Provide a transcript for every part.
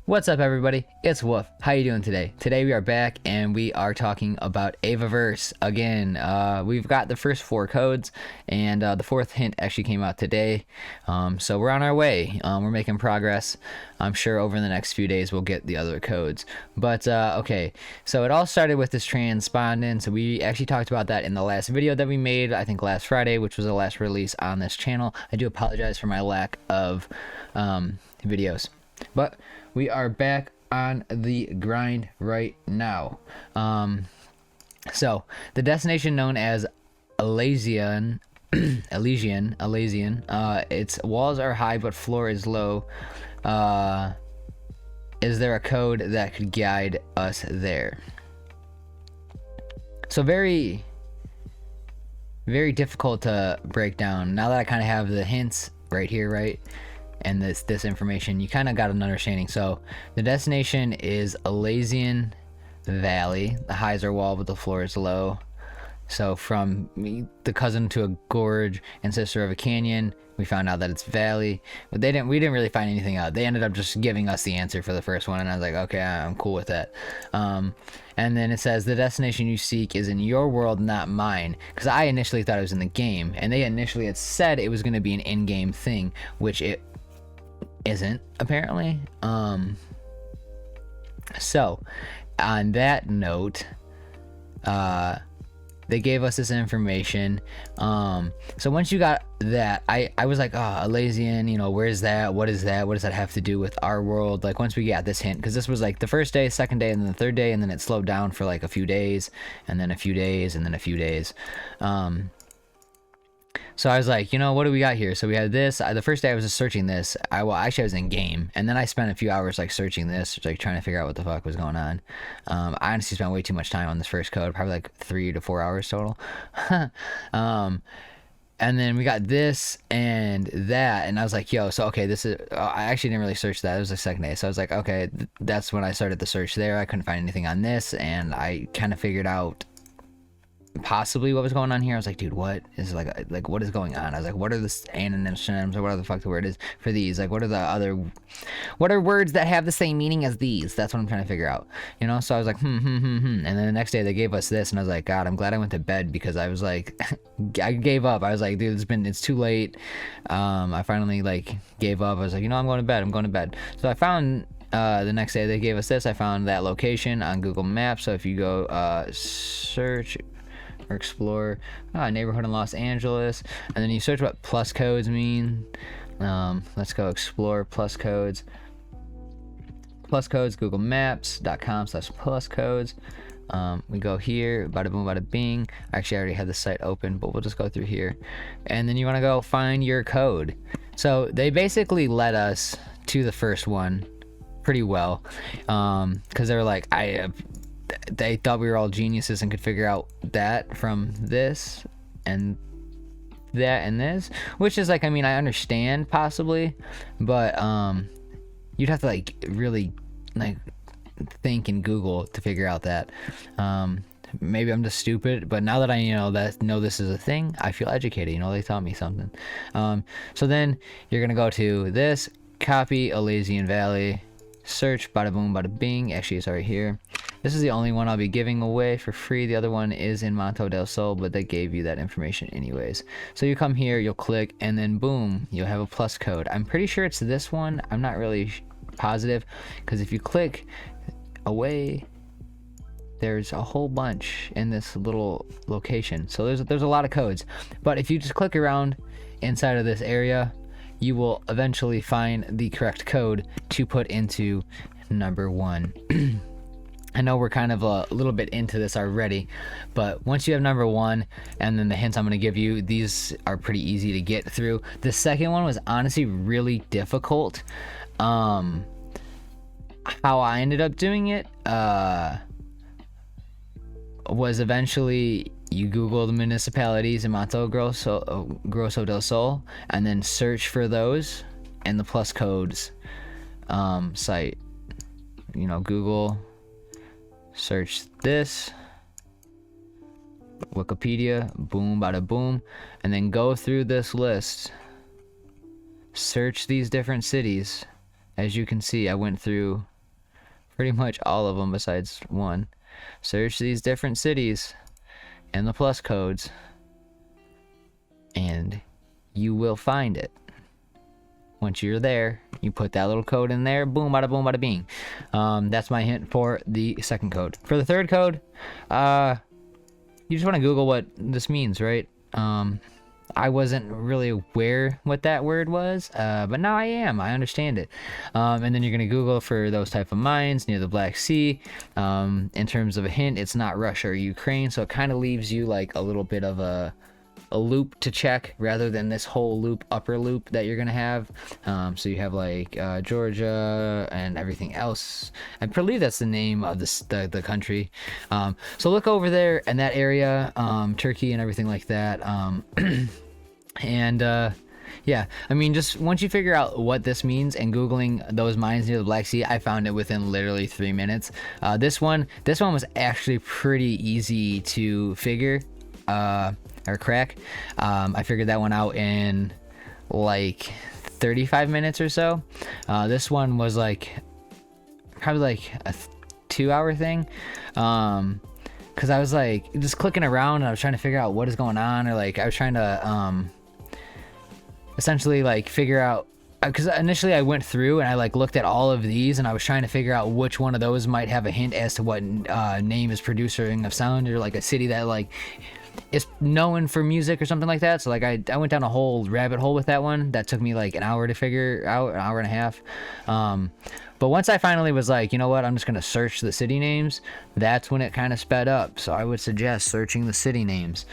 What's up, everybody? It's Wolf. How you doing today? Today we are back and we are talking about Avaverse again. We've got the first 4 codes, and the 4th hint actually came out today. So we're on our way. We're making progress. I'm sure over the next few days we'll get the other codes. But okay, so it all started with this transpondence. We actually talked about that in the last video that we made, I think last Friday, which was the last release on this channel. I do apologize for my lack of videos, but we are back on the grind right now. So the destination known as Elysian, its walls are high but floor is low. Is there a code that could guide us there? So very, very difficult to break down. Now that I kind of have the hints right here, right? And this information, you kind of got an understanding. So the destination is Elysian Valley. The highs are wall, but the floor is low. So from the cousin to a gorge and sister of a canyon, we found out that it's valley, but we didn't really find anything out. They ended up just giving us the answer for the first one, and I was like, okay, I'm cool with that. And then it says the destination you seek is in your world, not mine, because I initially thought it was in the game, and they initially had said it was going to be an in-game thing, which it isn't, apparently. So on that note, they gave us this information. So once you got that, I was like, oh, Elysian, you know, where's that? What is that? What does that have to do with our world? Like, once we got this hint, because this was like the first day, second day, and then the third day, and then it slowed down for like a few days, and then a few days, and then a few days. So I was like, you know, what do we got here? So we had this. The first day I was just searching this. Actually I was in game, and then I spent a few hours like searching this, like trying to figure out what the fuck was going on. I honestly spent way too much time on this first code, probably like 3 to 4 hours total. And then we got this and that, and I was like, yo, so okay, this is, I actually didn't really search that. It was the second day. So I was like, okay, that's when I started the search there. I couldn't find anything on this, and I kind of figured out possibly what was going on here. I was like, dude, what is like what is going on? I was like, what are the synonyms or whatever the fuck the word is for these? Like, what are words that have the same meaning as these? That's what I'm trying to figure out, you know? So I was like, and then the next day they gave us this, and I was like, God, I'm glad I went to bed, because I was like, I gave up. I was like, dude, it's too late. I finally like gave up. I was like, you know, I'm going to bed. So I found the next day they gave us this. I found that location on Google Maps. So if you go search or explore neighborhood in Los Angeles, and then you search what plus codes mean. Let's go explore plus codes, googlemaps.com/plus codes. We go here, bada boom bada bing. Actually I already had the site open, but we'll just go through here, and then you want to go find your code. So they basically led us to the first one pretty well, because they were like, they thought we were all geniuses and could figure out that from this and that and this, which is like, I mean, I understand possibly, but you'd have to like really like think in Google to figure out that. Maybe I'm just stupid, but now that I know this is a thing, I feel educated. You know, they taught me something. So then you're gonna go to this, copy Elysian Valley, search, bada boom bada bing. Actually, it's already here. This is the only one I'll be giving away for free. The other one is in Monto del Sol, but they gave you that information anyways. So you come here, you'll click, and then boom, you'll have a plus code. I'm pretty sure it's this one. I'm not really positive, because if you click away, there's a whole bunch in this little location. So there's a lot of codes. But if you just click around inside of this area, you will eventually find the correct code to put into number 1. I know we're kind of a little bit into this already, but once you have number 1 and then the hints I'm going to give you, these are pretty easy to get through. The second one was honestly really difficult. How I ended up doing it was eventually you Google the municipalities in Mato Grosso del Sol, and then search for those and the plus codes site. You know, Google, search this, Wikipedia, boom, bada boom, and then go through this list. Search these different cities. As you can see, I went through Pretty much all of them besides one. Search these different cities and the plus codes, and you will find it. Once you're there, you put that little code in there, boom, bada boom, bada bing. That's my hint for the second code. For the third code, you just want to Google what this means, right? I wasn't really aware what that word was, but now I am. I understand it. And then you're going to Google for those type of mines near the Black Sea. In terms of a hint, it's not Russia or Ukraine, so it kind of leaves you like a little bit of a loop to check rather than this whole loop, upper loop that you're gonna have. So you have like Georgia and everything else. I believe that's the name of the country. So look over there in that area, Turkey and everything like that. Yeah, I mean, just once you figure out what this means and Googling those mines near the Black Sea, I found it within literally 3 minutes. This one was actually pretty easy to figure. Or crack. I figured that one out in like 35 minutes or so. This one was like probably like a 2-hour thing. Cause I was like just clicking around and I was trying to figure out what is going on, or like I was trying to essentially like figure out, because initially I went through and I like looked at all of these and I was trying to figure out which one of those might have a hint as to what name is producing of sound, or like a city that like is known for music or something like that. So like I went down a whole rabbit hole with that one that took me like an hour to figure out, an hour and a half. But once I finally was like, you know what, I'm just gonna search the city names, that's when it kind of sped up. So I would suggest searching the city names.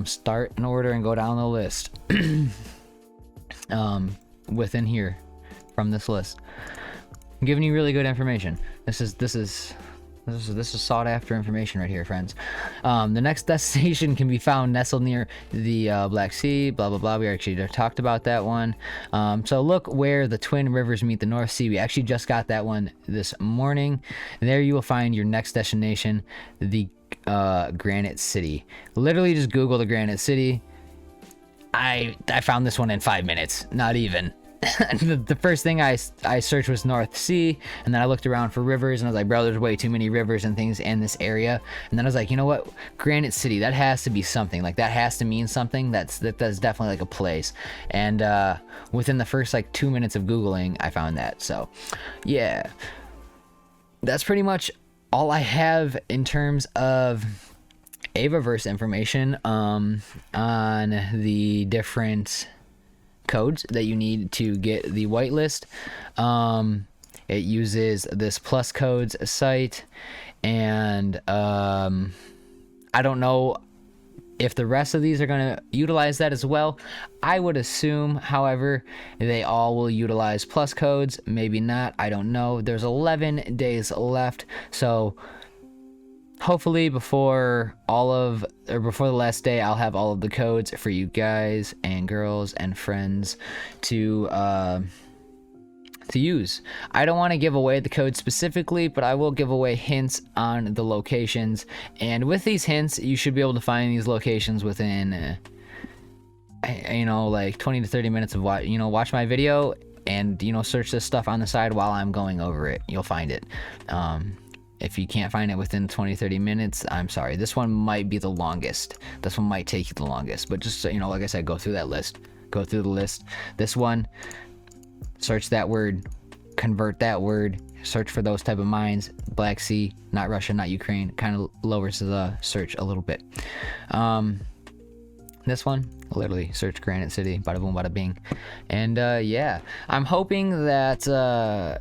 Start in order and go down the list. Within here from this list, I'm giving you really good information. This is sought after information right here, friends. The next destination can be found nestled near the Black Sea, blah blah blah. We actually talked about that one. So look where the twin rivers meet the North Sea. We actually just got that one this morning. There you will find your next destination, the Granite City. Literally just Google the Granite City. I found this one in 5 minutes, not even. The first thing I searched was North Sea, and then I looked around for rivers, and I was like, bro, there's way too many rivers and things in this area. And then I was like, you know what, Granite City, that has to be something, like that has to mean something. That's definitely like a place. And within the first like 2 minutes of Googling, I found that. So yeah, that's pretty much all I have in terms of Avaverse information on the different codes that you need to get the whitelist. It uses this plus codes site, and I don't know if the rest of these are going to utilize that as well. I would assume, however, they all will utilize plus codes. Maybe not, I don't know. There's 11 days left, so hopefully before the last day, I'll have all of the codes for you guys and girls and friends to use. I don't want to give away the code specifically, but I will give away hints on the locations. And with these hints, you should be able to find these locations within, like 20 to 30 minutes of watch my video and, search this stuff on the side while I'm going over it. You'll find it. If you can't find it within 20-30 minutes, I'm sorry. This one might be the longest. This one might take you the longest. But just so like I said, go through that list. Go through the list. This one, search that word, convert that word, search for those type of mines. Black Sea, not Russia, not Ukraine. Kind of lowers the search a little bit. This one, literally search Granite City, bada boom, bada bing. And yeah, I'm hoping that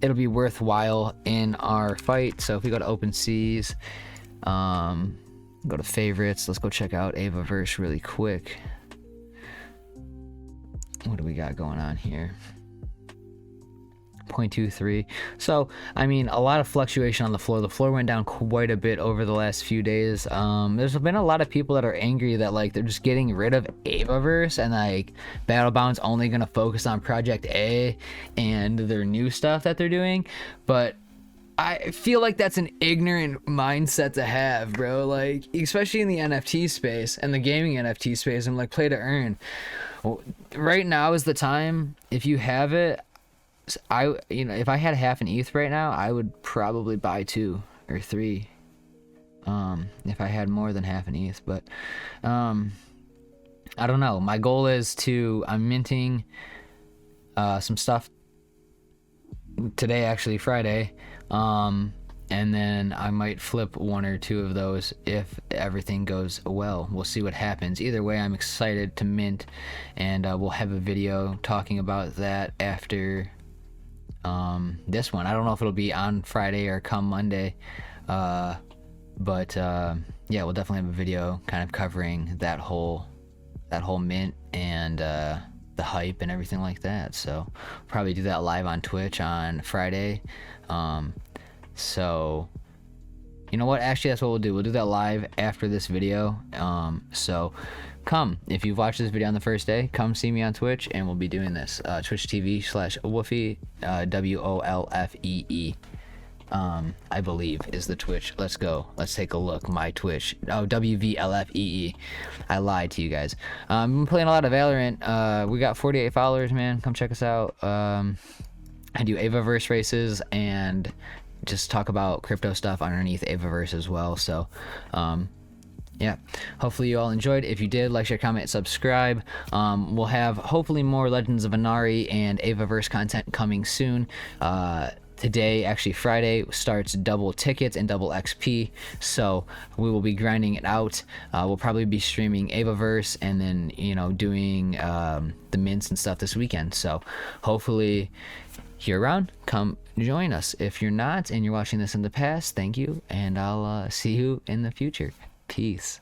it'll be worthwhile in our fight. So if we go to Open Seas, go to favorites, let's go check out Avaverse really quick. What do we got going on here? 0.23. So I mean, a lot of fluctuation on the floor. The floor went down quite a bit over the last few days. There's been a lot of people that are angry that like they're just getting rid of Avaverse, and like Battlebound's only gonna focus on Project A and their new stuff that they're doing. But I feel like that's an ignorant mindset to have, bro. Like, especially in the NFT space and the gaming NFT space, and like play to earn. Right now is the time. If you have it, if I had half an ETH right now, I would probably buy 2 or 3. If I had more than half an ETH, but I don't know. My goal is I'm minting some stuff today, actually Friday, and then I might flip 1 or 2 of those if everything goes well. We'll see what happens. Either way, I'm excited to mint, and we'll have a video talking about that after this one. I don't know if it'll be on Friday or come Monday, but yeah, we'll definitely have a video kind of covering that whole mint and the hype and everything like that. So probably do that live on Twitch on Friday. So you know what, actually that's what we'll do. We'll do that live after this video. So come, if you've watched this video on the first day, come see me on Twitch, and we'll be doing this. Twitch TV/Wolfee, WOLFEE, I believe is the Twitch. Let's go, let's take a look. My Twitch, WVLFEE. I lied to you guys. I've been playing a lot of Valorant. We got 48 followers, man. Come check us out. I do Avaverse races and just talk about crypto stuff underneath Avaverse as well. So yeah, hopefully you all enjoyed. If you did, like, share, comment, subscribe. We'll have hopefully more Legends of Inari and Avaverse content coming soon. Today, actually Friday, starts double tickets and double XP, so we will be grinding it out. We'll probably be streaming Avaverse and then, you know, doing the mints and stuff this weekend. So hopefully you're around, come join us. If you're not and you're watching this in the past, thank you, and I'll see you in the future. Peace.